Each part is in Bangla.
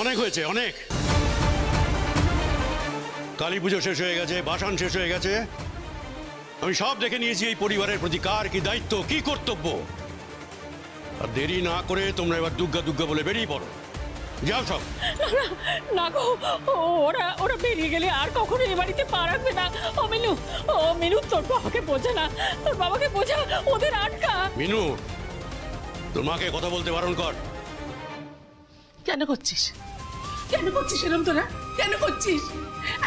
অনেক হয়েছে, অনেক। কালী পুজো শেষ হয়ে গেছে, ভাসান শেষ হয়ে গেছে। আমি সব দেখে নিয়েছি এই পরিবারের প্রতি কার কি দায়িত্ব, কি কর্তব্য। আর দেরি না করে তোমরা এবার দুর্গা দুর্গা বলে বেরিয়ে পড়ো। যাও সব। না গো, ওরা ওরা বেরিয়ে গেলে আর কখনো এ বাড়িতে পা রাখবে না। ও মিনু, তোর বাবাকে বোঝা না, তোর বাবাকে বোঝা, ওদের আটকা। মিনু, তোর মাকে কথা বলতে বারণ কর। কেন করছিস এরকম তোরা? কেন করছিস?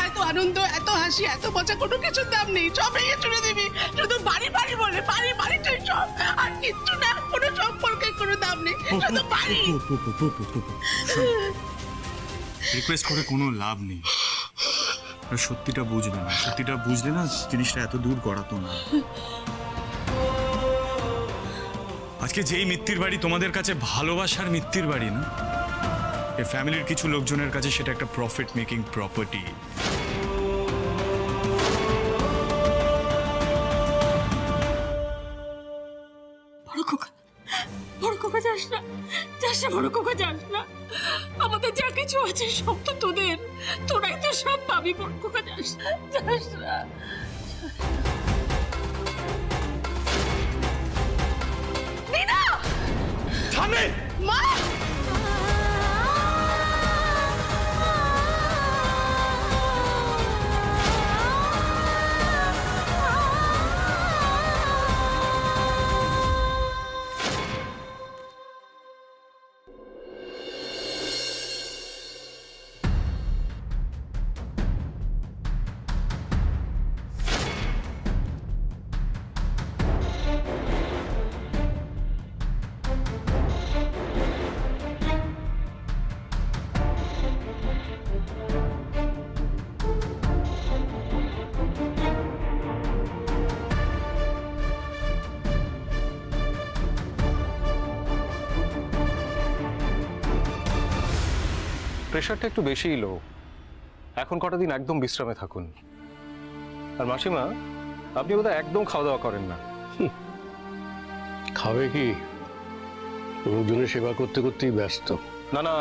এত আনন্দ, এত হাসি, এত মজা, কোনো কিছুর দাম নেই। সব ভেঙে চুরে দিবি। শুধু বাড়ি বলে বাড়িটাই সব, আর কিচ্ছু না। কোনো সম্পর্কের কোনো দাম নেই, শুধু বাড়ি। রিকোয়েস্ট করে কোনো লাভ নেই। সত্যিটা বুঝবে না, সত্যিটা বুঝলে না জিনিসটা এত দূর গড়াতো না। আজকে যেই মিত্তির বাড়ি তোমাদের কাছে ভালোবাসার মিত্তির বাড়ি না, এই ফ্যামিলির কিছু লোকজনের কাছে সেটা একটা প্রফিট মেকিং প্রপার্টি। বড় খোকা যাস না, বড় খোকা যাস না। আমাদের যা কিছু আছে সব তো তোদের, তোরাই তো সব পাবি। বড় খোকা যাস না। নীনা! থামে! মা! প্রেশারটা একটু বেশিই লো। এখন কটা দিন একদম বিশ্রামে থাকুন। আর মাসিমা, আপনি বোধহয় একদম খাওয়া দাওয়া করেন না। খাবে কি? লোকজনের সেবা করতে করতেই ব্যস্ত। না না,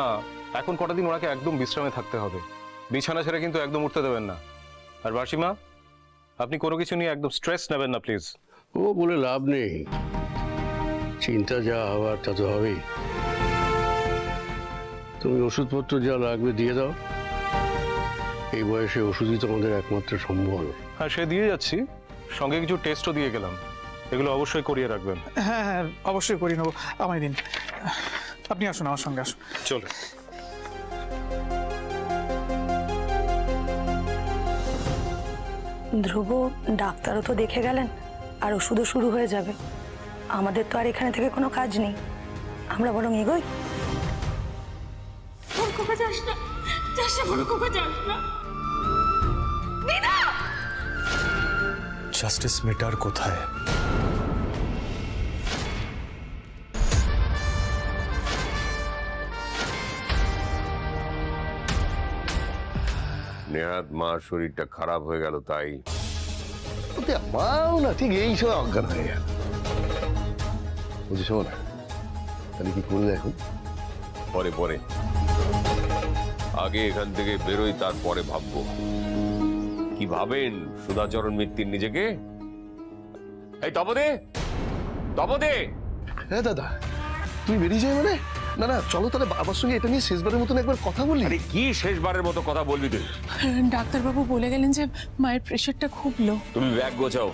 এখন কটা দিন ওনাকে একদম বিশ্রামে থাকতে হবে। বিছানা ছেড়ে কিন্তু একদম উঠতে দেবেন না। আর মাসিমা, আপনি কোনো কিছু নিয়ে একদম স্ট্রেস নেবেন না প্লিজ। ও বলে লাভ নেই, চিন্তা যা হওয়ার তা তো হবেই। তুমি ওষুধপত্র যা লাগবে দিয়ে দাও। এই বয়সে ওষুধই তোমাদের একমাত্র সম্বল। হ্যাঁ, সে দিয়ে যাচ্ছি, সঙ্গে কিছু টেস্টও দিয়ে গেলাম। এগুলো অবশ্যই করিয়ে রাখবেন। হ্যাঁ হ্যাঁ, অবশ্যই করিয়ে নেবো। আমায় দিন, আপনি আসুন আমার সঙ্গে আসুন। চলো। ধ্রুব, ডাক্তারও তো দেখে গেলেন, আর ওষুধও শুরু হয়ে যাবে। আমাদের তো আর এখানে থেকে কোনো কাজ নেই, আমরা বরং এগোই। বড় খোকা যাস না, বড় খোকা যাস না। নীনা! জাস্টিস মেটার কোথায়? নেহাত মার শরীরটা খারাপ হয়ে গেল, তাই মাও না ঠিক এই সময় অজ্ঞান হয়ে গেল। বুঝেছ না? তাহলে কি করলে এখন? পরে পরে আগে এখান থেকে বেরোই, তারপরে ভাববো। কি ভাবেন সুধাচরণ মিত্তির নিজেকে? এই তপদে, তপদে! হ্যাঁ দাদা, তুমি বেরিয়ে যাই মানে? না না, চলো তাহলে বাবার সঙ্গে এটা নিয়ে শেষবারের মতন একবার কথা বলি। আরে কি শেষবারের মতো কথা বলবি তুই? ডাক্তারবাবু বলে গেলেন যে মায়ের প্রেশারটা খুব লো। তুমি ব্যাগ গোছাও।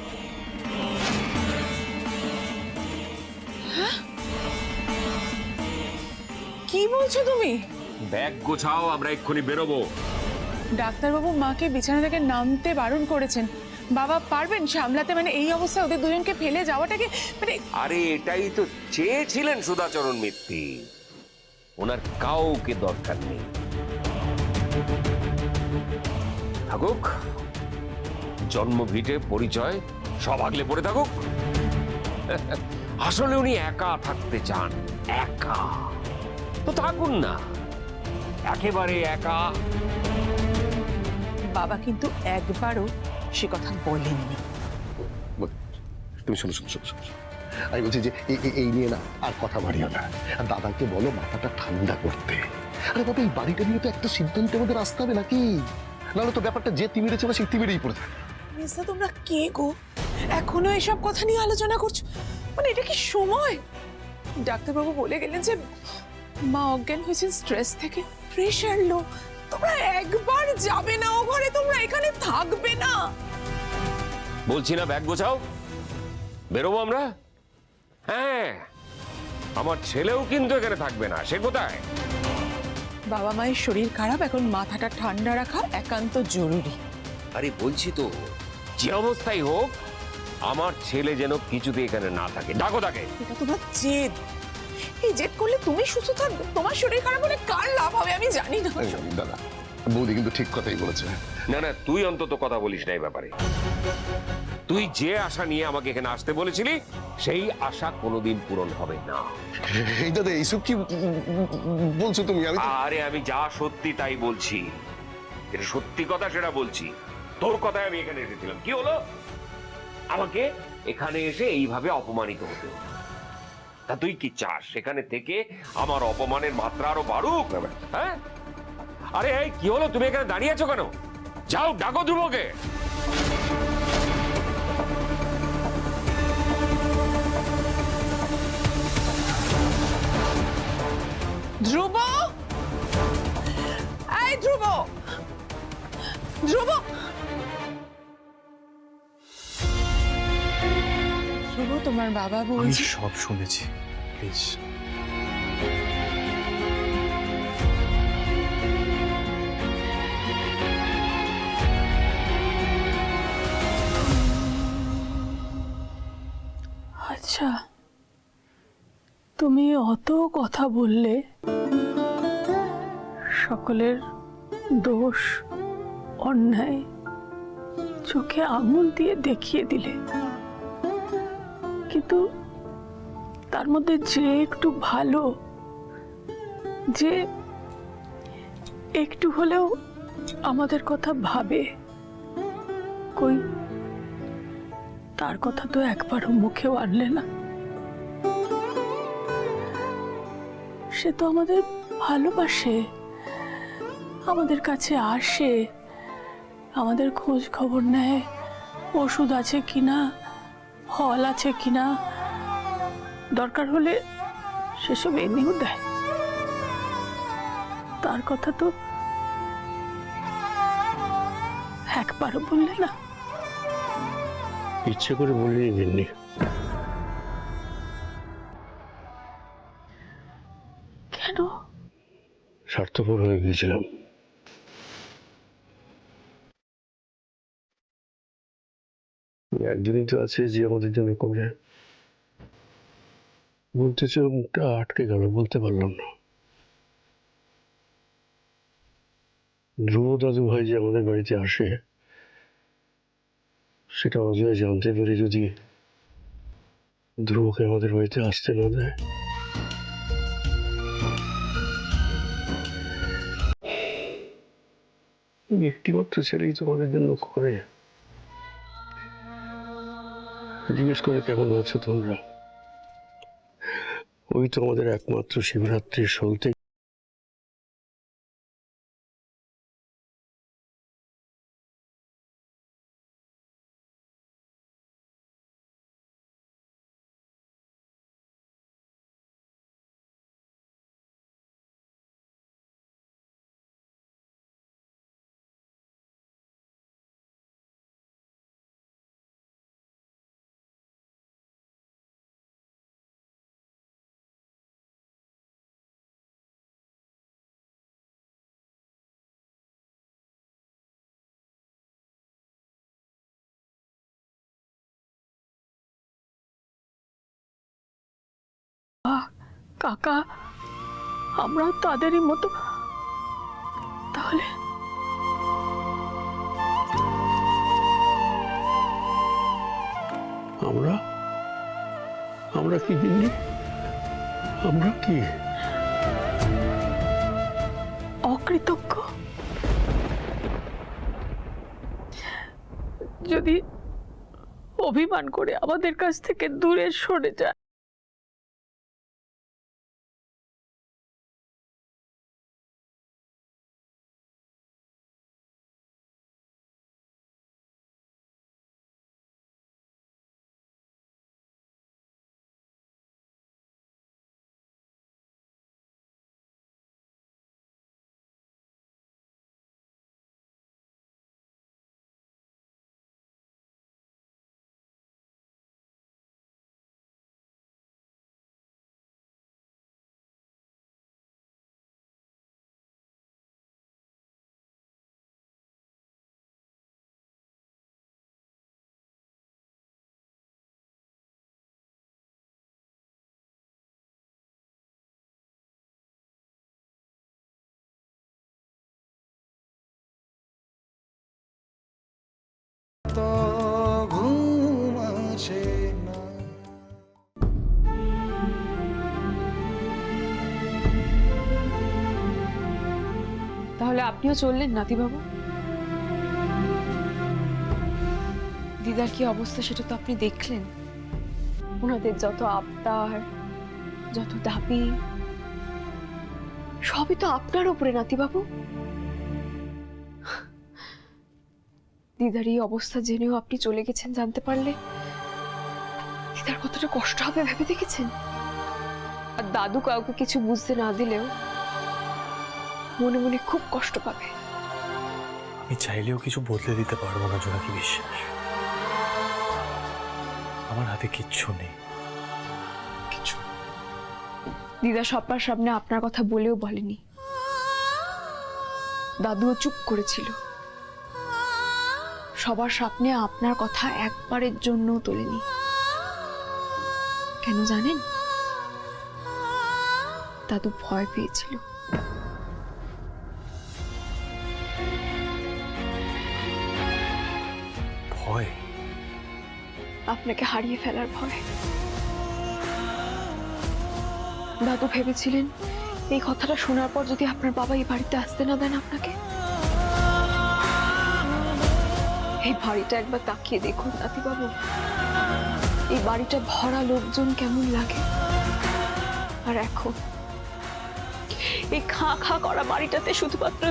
কি বলছো তুমি? ব্যাগ গোছাও, আমরা এক্ষুনি বেরোবো। ডাক্তারবাবু মাকে বিছানা থেকে নামতে বারণ করেছেন। বাবা পারবেন সামলাতে? মানে এই অবস্থায় ওদের দুজনকে ফেলে যাওয়াটাকে মানে। আরে এটাই তো চেয়েছিলেন সুধাচরণ মিত্তি, ওনার কাউকে দরকার নেই। থাকুক, জন্মভিটে পরিচয় সব আগলে পড়ে থাকুক। আসলে উনি একা থাকতে চান, একা তো থাকুন না, একেবারে একা। বাবা কিন্তু একবারও সে কথা বলেননি। তুমি শোনো শোনো শোনো শোনো, আমি বলছি যে এই নিয়ে না আর কথা বাড়িও না, আর দাদাকে বলো মাথাটা ঠান্ডা করতে। আরে বাবা, এই বাড়িটা নিয়ে তো একটা সিদ্ধান্তে আমাদের আসতে হবে নাকি, নাহলে তো ব্যাপারটা যে তিমিরে ছিল সেই তিমিরেই পড়ে থাকে। মিস্তা, তোমরা কে গো, এখনো এসব কথা নিয়ে আলোচনা করছো? মানে এটা কি সময়? ডাক্তারবাবু বলে গেলেন যে মা অজ্ঞান হয়েছেন স্ট্রেস থেকে, প্রেশার লো। তোমরা একবার যাবে না ও ঘরে, তোমরা এখানে থাকবে না। বলছি না ব্যাগ গোছাও, বেরোবো আমরা। হ্যাঁ, আমার ছেলেও কিন্তু এখানে থাকবে না। সে কোথায়? বাবা মায়ের শরীর খারাপ, এখন মাথাটা ঠান্ডা রাখা একান্ত জরুরি। আরে বলছি তো, যে অবস্থায় হোক আমার ছেলে যেন কিছুতে এখানে না থাকে। ডাকো তাকে। এটা তোমার জেদ, এই জেদ করলে তুমি সুস্থ থাকবে, তোমার শরীর খারাপ হলে কার লাভ হবে আমি জানি না। দাদা, বৌদি কিন্তু ঠিক কথাই বলেছে। না না, তুই অন্তত কথা বলিস না এই ব্যাপারে। তুই যে আশা নিয়ে আমাকে এখানে আসতে বলেছিলি সেই আশা কোনোদিন পূরণ হবে না। এই দাদা, এইসব কি বলছো তুমি? আরে আমি যা সত্যি তাই বলছি, এটা সত্যি কথা, সেটা বলছি। তোর কথায় আমি এখানে এসেছিলাম, কি হলো? আমাকে এখানে এসে এইভাবে অপমানিত হতে হলো। তা তুই কি চাস সেখানে থেকে আমার অপমানের মাত্রা আরো বাড়ুক? হ্যাঁ, আরে এই কি হলো, তুমি এখানে দাঁড়িয়ে আছো কেন? যাও, ডাকো ধ্রুবকে। ধ্রুব, এই ধ্রুব, ধ্রুব, ধ্রুব, তোমার বাবা আমি বলছে। সব শুনেছি, প্লিজ। আচ্ছা, তুমি অত কথা বললে, সকলের দোষ অন্যায় চোখে আঙুল দিয়ে দেখিয়ে দিলে, কিন্তু তার মধ্যে যে একটু ভালো, যে একটু হলেও আমাদের কথা ভাবে, কই তার কথা তো একবারও মুখেও আনলে না। সে তো আমাদের ভালোবাসে, আমাদের কাছে আসে, আমাদের খোঁজ খবর নেয়, ওষুধ আছে কিনা, ফল আছে কিনা, দরকার হলে সেসব এনেও দেয়। তার কথা তো একবারও বললে না। ইচ্ছে করে বলিনি গিন্নি, কেন? স্বার্থপর হয়ে গিয়েছিলাম। একদিনই তো আছে যে আমাদের জন্য করে বলতে চাও, মুখটা আটকে গেল, বলতে পারলাম না। ধ্রুব দাদু ভাই যে আমাদের বাড়িতে আসে, সেটা অজয় জানতে পেরে যদি ধ্রুবকে আমাদের বাড়িতে আসতে না দেয়, একটিমাত্র ছেলেই তো আমাদের জন্য করে। জিজ্ঞেস করে কেমন আছো তোমরা, ওই তো আমাদের একমাত্র শিবরাত্রির সলতে কাকা, আমরাও তাদেরই মতো। তাহলে আমরা আমরা কি গিন্নি, আমরা কি অকৃতজ্ঞ? যদি অভিমান করে আমাদের কাছ থেকে দূরে সরে যায়। তাহলে আপনিও চললেন নাতিবাবু? দিদার কি অবস্থা সেটা তো আপনি দেখলেন। ওনাদের যত আবদার, যত দাবি, সবই তো আপনার উপরে নাতিবাবু। দিদার এই অবস্থা জেনেও আপনি চলে গেছেন জানতে পারলে দিদার কতটা কষ্ট হবে ভেবে দেখেছেন? আর দাদু কাউকে কিছু বুঝতে না দিলেও মনে মনে খুব কষ্ট পাবে। আমি চাইলেও কিছু বদলে দিতে পারবো না জোনাকি বিশ্বাস। আমার হাতে কিচ্ছু নেই, কিচ্ছু। দিদা সবার সামনে আপনার কথা বলেও বলেনি, দাদুও চুপ করেছিল। সবার সামনে আপনার কথা একবারের জন্য তোলেনি। কেন জানেন? দাদু ভয় পেয়েছিল। ভয়? আপনাকে হারিয়ে ফেলার ভয়। দাদু ভেবেছিলেন এই কথাটা শোনার পর যদি আপনার বাবা এই বাড়িতে আসতে না দেন আপনাকে। এই বাড়িটা একবার তাকিয়ে দেখুন নাতিবাবু, এই বাড়িটা ভরা লোকজন কেমন লাগে। আর এখন এই খা খা করা বাড়িটাতে শুধুমাত্র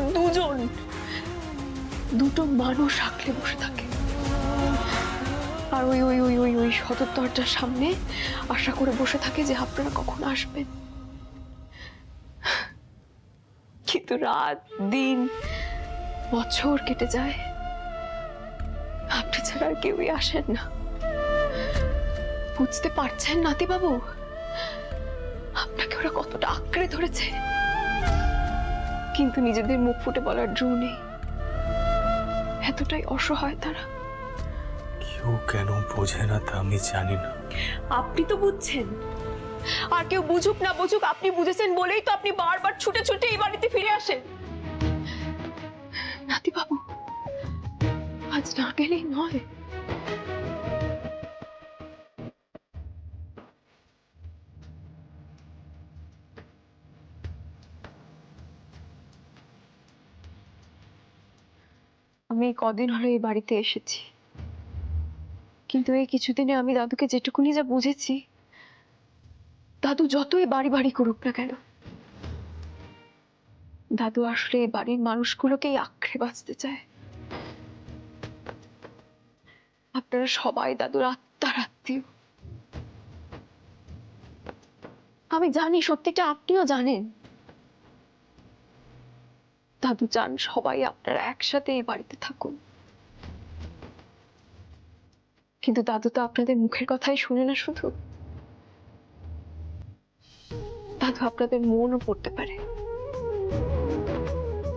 দুটো মানুষ আঁকলে বসে থাকে। আর ওই ওই ওই ওই ওই সদর দরজার সামনে আশা করে বসে থাকে যে আপনারা কখন আসবেন। কিন্তু রাত দিন বছর কেটে যায়, আপনি ছাড়া আর কেউই আসেন না। বুঝতে পারছেন নাতিবাবু আপনাকে ওরা কতটা আঁকড়ে ধরেছে? কিন্তু নিজেদের মুখ ফুটে বলার জো নেই, এতটাই অসহায় তারা। কেউ কেন বোঝে না তা আমি জানি না। আপনি তো বুঝছেন, আর কেউ বুঝুক না বুঝুক আপনি বুঝেছেন বলেই তো আপনি বারবার ছুটে ছুটে এই বাড়িতে ফিরে আসেন। নাতিবাবু আজ না গেলেই নয়। আমি কদিন হলো এই বাড়িতে এসেছি, কিন্তু এই কিছুদিনে আমি দাদুকে যেটুকুনি যা বুঝেছি, দাদু যতই বাড়ি বাড়ি করুক না কেন, দাদু আসলে এই বাড়ির মানুষগুলোকেই আঁকড়ে বাঁচতে চায়। আপনারা সবাই দাদুর আত্মার আত্মীয়। আমি জানি সত্যিটা আপনিও জানেন। দাদু চান সবাই আপনারা একসাথে এই বাড়িতে থাকুন, কিন্তু দাদু তো আপনাদের মুখের কথাই শুনে না, শুধু দাদু আপনাদের মনও পড়তে পারে।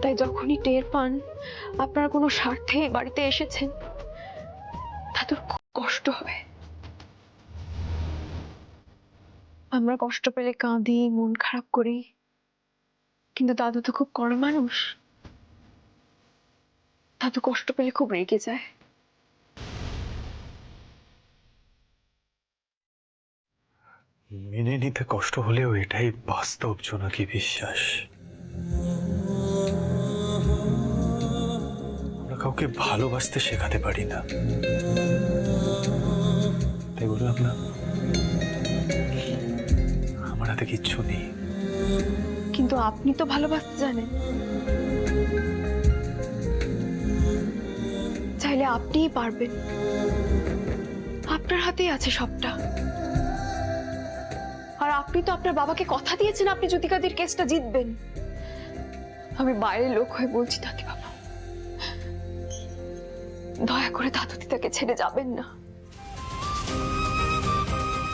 তাই যখনই টের পান আপনারা কোনো স্বার্থে এই বাড়িতে এসেছেন, দাদুর খুব কষ্ট হয়। আমরা কষ্ট পেলে কাঁদি, মন খারাপ করি, কিন্তু দাদু তো খুব কড়া মানুষ। দাদু কষ্ট পেলে খুব রেগে যায়। মেনে নিতে কষ্ট হলেও এটাই বাস্তব জোনাকি বিশ্বাস। আমরা কাউকে ভালোবাসতে শেখাতে পারি না, এগুলো আপনার? আমার হাতে কিচ্ছু নেই। কিন্তু আপনি তো ভালোবাসতে জানেন, চাইলে আপনিই পারবেন। আপনার হাতেই আছে সবটা। আর আপনি তো আপনার বাবাকে কথা দিয়েছেন আপনি জ্যোতিকাদির কেসটা জিতবেন। আমি বাইরের লোক হয়ে বলছি দাদি বাবু, দয়া করে দাদু দিদাকে ছেড়ে যাবেন না।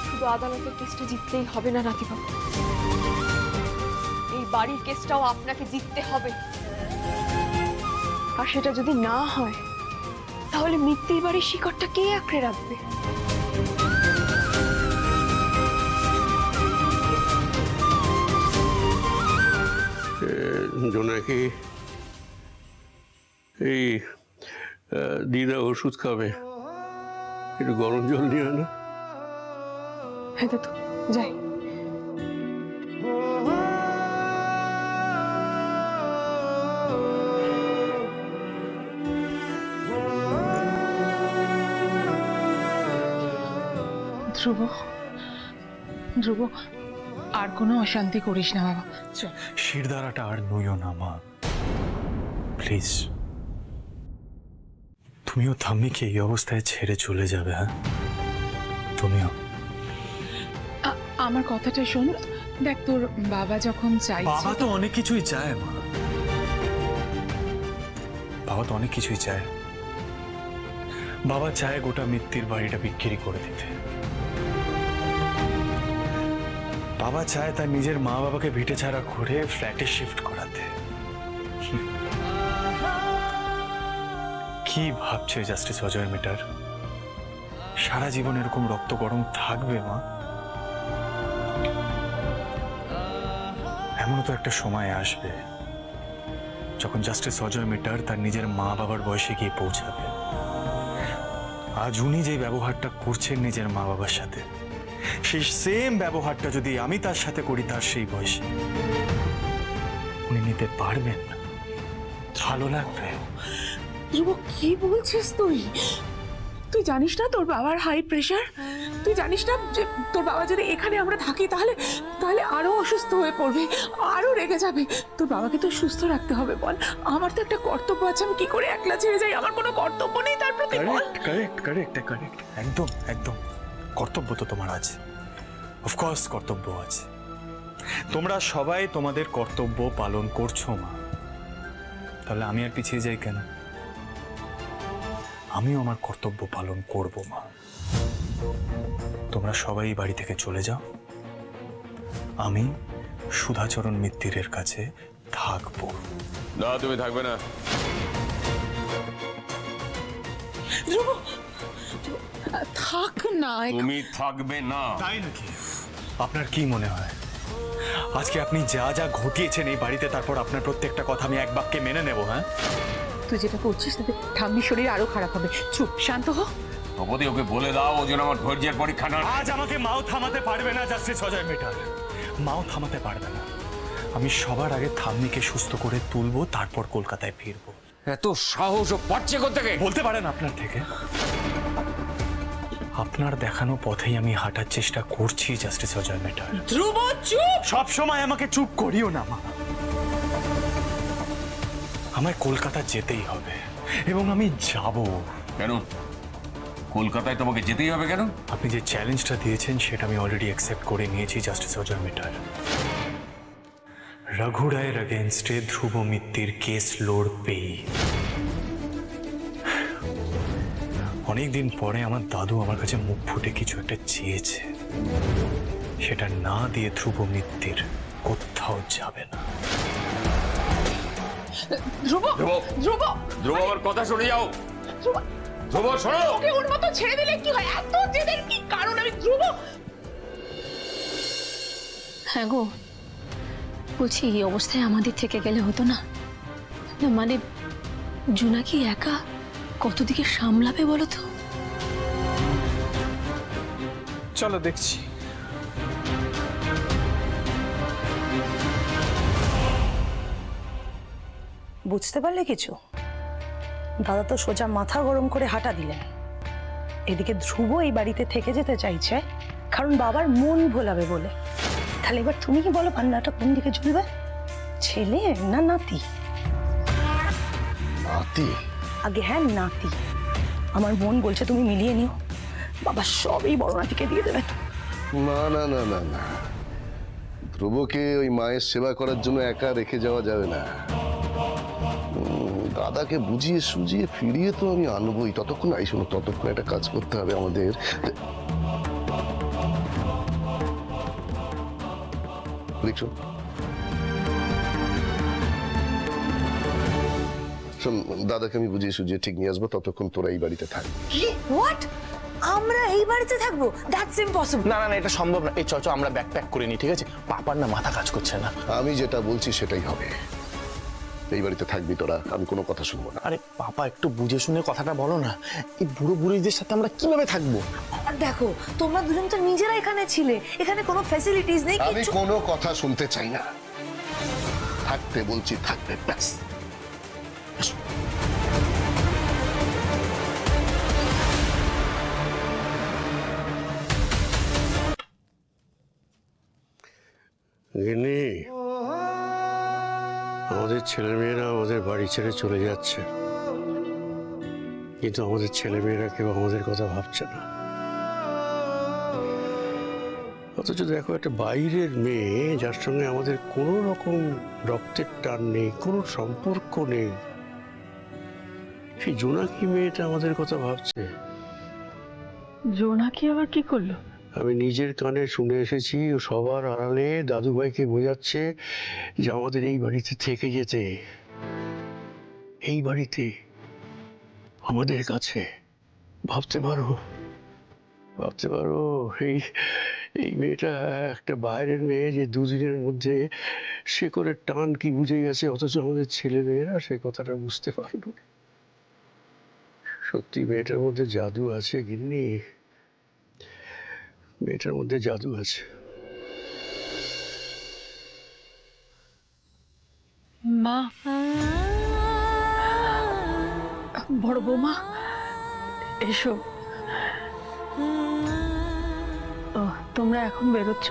শুধু আদালতের কেসটা জিতলেই হবে না নাতি বাবু, এই বাড়ির কেসটাও আপনাকে জিততে হবে। আর সেটা যদি না হয় তাহলে মিত্তির বাড়ির শিকড়টা কে আঁকড়ে রাখবে? জোনাকি, এই দিদা ওষুধ খাবে, একটু গরম জল নিয়ে আয় না। হ্যাঁ দাদু, যাই। ধ্রুব, ধ্রুব, আর কোনো অশান্তি করিস না বাবা, চল। শিরদাঁড়াটা আর নইও না মা, প্লিজ। তুমিও ঠাম্মিকে এই অবস্থায় ছেড়ে চলে যাবে? হ্যাঁ, তুমিও। আমার কথাটা শোন, দেখ তোর বাবা যখন চাইছে। বাবা তো অনেক কিছুই চায় মা, বাবা তো অনেক কিছুই চায়। বাবা চায় গোটা মিত্তির বাড়িটা বিক্রি করে দিতে। বাবা চায় তার নিজের মা বাবাকে ভিটে ছাড়া করে ফ্ল্যাটে শিফট করাতে। কি ভাবছে জাস্টিস অজয় মেটার? সারা জীবন এরকম রক্ত গরম থাকবে মা? এমনও তো একটা সময় আসবে যখন জাস্টিস অজয় মেটার তার নিজের মা বাবার বয়সে গিয়ে পৌঁছাবে। আজ উনি যে ব্যবহারটা করছেন নিজের মা বাবার সাথে, সেই সেম ব্যবহারটা যদি আমি তার সাথে করি তার সেই বয়সে, উনি নিতে পারবেন? ভালো লাগবে? ধ্রুব, কি বলছিস তুই? তুই জানিস না তোর বাবার হাই প্রেশার? তুই জানিস না যে তোর বাবা যদি এখানে আমরা থাকি তাহলে তাহলে আরো অসুস্থ হয়ে পড়বে, আরো রেগে যাবে। তোর বাবাকে তো সুস্থ রাখতে হবে, বল। আমার তো একটা কর্তব্য আছে, আমি কি করে একলা ছেড়ে যাই? আমার কোনো কর্তব্য নেই তার প্রতি, বল। কারেক্ট, একদম একদম কর্তব্য তো তোমার আছে, অফকোর্স কর্তব্য আছে। তোমরা সবাই তোমাদের কর্তব্য পালন করছো মা, তাহলে আমি আর পিছিয়ে যাই কেন? আমিও আমার কর্তব্য পালন করব মা। তোমরা সবাই বাড়ি থেকে চলে যাও, আমি সুধাচরণ মিত্তিরের কাছে থাকবো। না, তুমি থাকবে না। ধ্রুব, থাক না। তুমি থাকবে না। তাই নাকি? আপনার কি মনে হয় আজকে আপনি যা যা ঘটিয়েছেন এই বাড়িতে, তারপর আপনার প্রত্যেকটা কথা আমি এক বাক্যে মেনে নেব? হ্যাঁ, তুই যেটা করছিস তাতে ঠাম্মির শরীর আরো খারাপ হবে। চুপ, শান্ত হ। তপতি, ওকে বলে দাও ও যেন আমার ধৈর্যের পরীক্ষা না। আজ আমাকে মাও থামাতে পারবে না জাস্টিস অজয় মেটার, মাও থামাতে পারবে না। আমি সবার আগে ঠাম্মিকে সুস্থ করে তুলবো, তারপর কলকাতায় ফিরবো। এত সাহস ও পাচ্ছে কোত্থেকে? বলতে পারেন আপনার থেকে? আপনার দেখানো পথেই আমি হাঁটার চেষ্টা করছি জাস্টিস অজয় মেটার। ধ্রুব, চুপ। সব সময় আমাকে চুপ করিও না মা। আমায় কলকাতা যেতেই হবে এবং আমি যাব। কেন কলকাতায় তোমাকে যেতেই হবে? কেন? আপনি যে চ্যালেঞ্জটা দিয়েছেন সেটা আমি অলরেডি অ্যাকসেপ্ট করে নিয়েছি জাস্টিস অজয় মেটার। রঘু রায়ের এগেনস্টে ধ্রুব মিত্তির কেস লড়বেই। অনেকদিন পরে আমার দাদু আমার কাছে মুখ ফুটে কিছু একটা চেয়েছে, সেটা না দিয়ে ধ্রুব মিত্তির কোথাও যাবে না। ধ্রুব, ধ্রুব, ধ্রুব, আমার কথা শুনে যাও। ধ্রুব, ধ্রুব, শোনো। ওকে ওর মতো ছেড়ে দিলে কি হয়? এত জেদের কি কারণ? আমি ধ্রুব। হ্যাঁ গো, বলছি এই অবস্থায় আমাদের থেকে গেলে হতো না? না মানে জোনাকি একা কত দিকে সামলাবে বলো তো? চলো দেখছি। বুঝতে পারলে কিছু? দাদা তো সোজা মাথা গরম করে হাঁটা দিলেন। এদিকে ধ্রুব এই বাড়িতে থেকে যেতে চাইছে কারণ বাবার মন ভোলাবে বলে। তাহলে এবার তুমি কি বলো পান্নাটা কোন দিকে ঝুলবে, ছেলে না নাতি? নাতি? আগে হ্যাঁ নাতি। আমার মন বলছে তুমি মিলিয়ে নিও, বাবা সবই বড় নাতিকে দিয়ে দেবে। না না না না না, ধ্রুবকে ওই মায়ের সেবা করার জন্য একা রেখে যাওয়া যাবে না। দাদাকে বুঝিয়ে সুজিয়ে ফিরিয়ে তো আমি আনবোই। ততক্ষণ আই শোনো, ততক্ষণ একটা কাজ করতে হবে আমাদের। দেখছো শোন, দাদাকে আমি বুঝিয়ে সুজিয়ে ঠিক নিয়ে আসবো, ততক্ষণ তোরা এই বাড়িতে থাক। কি হোয়াট? আমরা এই বাড়িতে থাকবো? That's impossible. না না না, এটা সম্ভব না। এই চল আমরা ব্যাগ প্যাক করে নিই, ঠিক আছে? পাপার না মাথা কাজ করছে না। আমি যেটা বলছি সেটাই হবে। এই বাড়িতে থাকবি তোরা, আমি কোনো কথা শুনবো না। আরে পাপা, একটু বুঝে শুনে কথাটা বলো না। এই বুড়ো বুড়িদের সাথে আমরা কিভাবে থাকবো? দেখো তোমরা দুজন তো নিজেরা এখানে ছিলে, এখানে কোনো ফ্যাসিলিটিস নেই। আমি কোনো কথা শুনতে চাই না। থাকতে বলছি থাকবে, ব্যাস। গিন্নি, আমাদের ছেলেমেয়েরা আমাদের বাড়ি ছেড়ে চলে যাচ্ছে, কিন্তু আমাদের ছেলেমেয়েরা কেউ আমাদের কথা ভাবছে না। অথচ দেখো, একটা বাইরের মেয়ে যার সঙ্গে আমাদের কোনো রকম রক্তের টান নেই, কোনো সম্পর্ক নেই, সেই জোনাকি মেয়েটা আমাদের কথা ভাবছে। জোনাকি আবার কি করলো? আমি নিজের কানে শুনে এসেছি, ও সবার আড়ালে দাদুভাইকে বোঝাচ্ছে যে আমাদের এই বাড়িতে থেকে যেতে, এই বাড়িতে আমাদের কাছে। ভাবতে পারো, ভাবতে পারো, এই এই মেয়েটা একটা বাইরের মেয়ে যে দুদিনের মধ্যে শেকড়ের টান কি বুঝে গেছে, অথচ আমাদের ছেলে মেয়েরা সে কথাটা বুঝতে পারলো না। সত্যি মেয়েটার মধ্যে জাদু আছে গিন্নি, মেয়েটার মধ্যে জাদু আছে। মা, বড় বৌমা, এসো। ও, তোমরা এখন বেরোচ্ছ?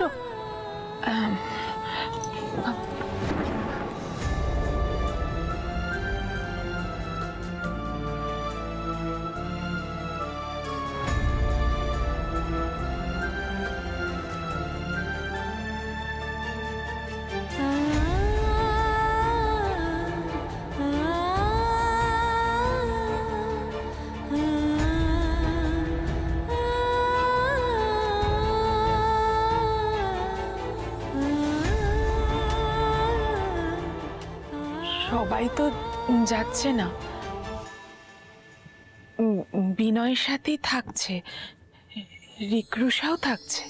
সবাই তো যাচ্ছে না, বিনয়ের সাথেই থাকছে, রিক্রুষাও থাকছে।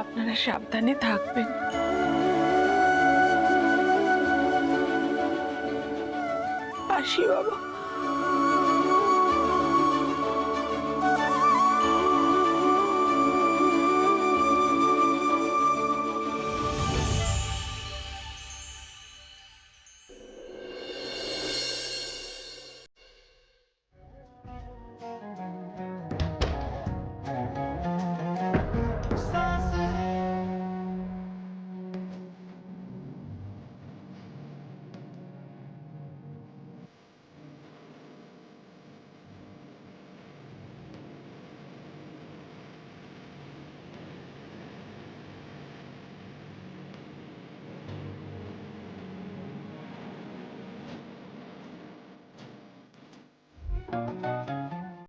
আপনারা সাবধানে থাকবেন। আসি বাবা।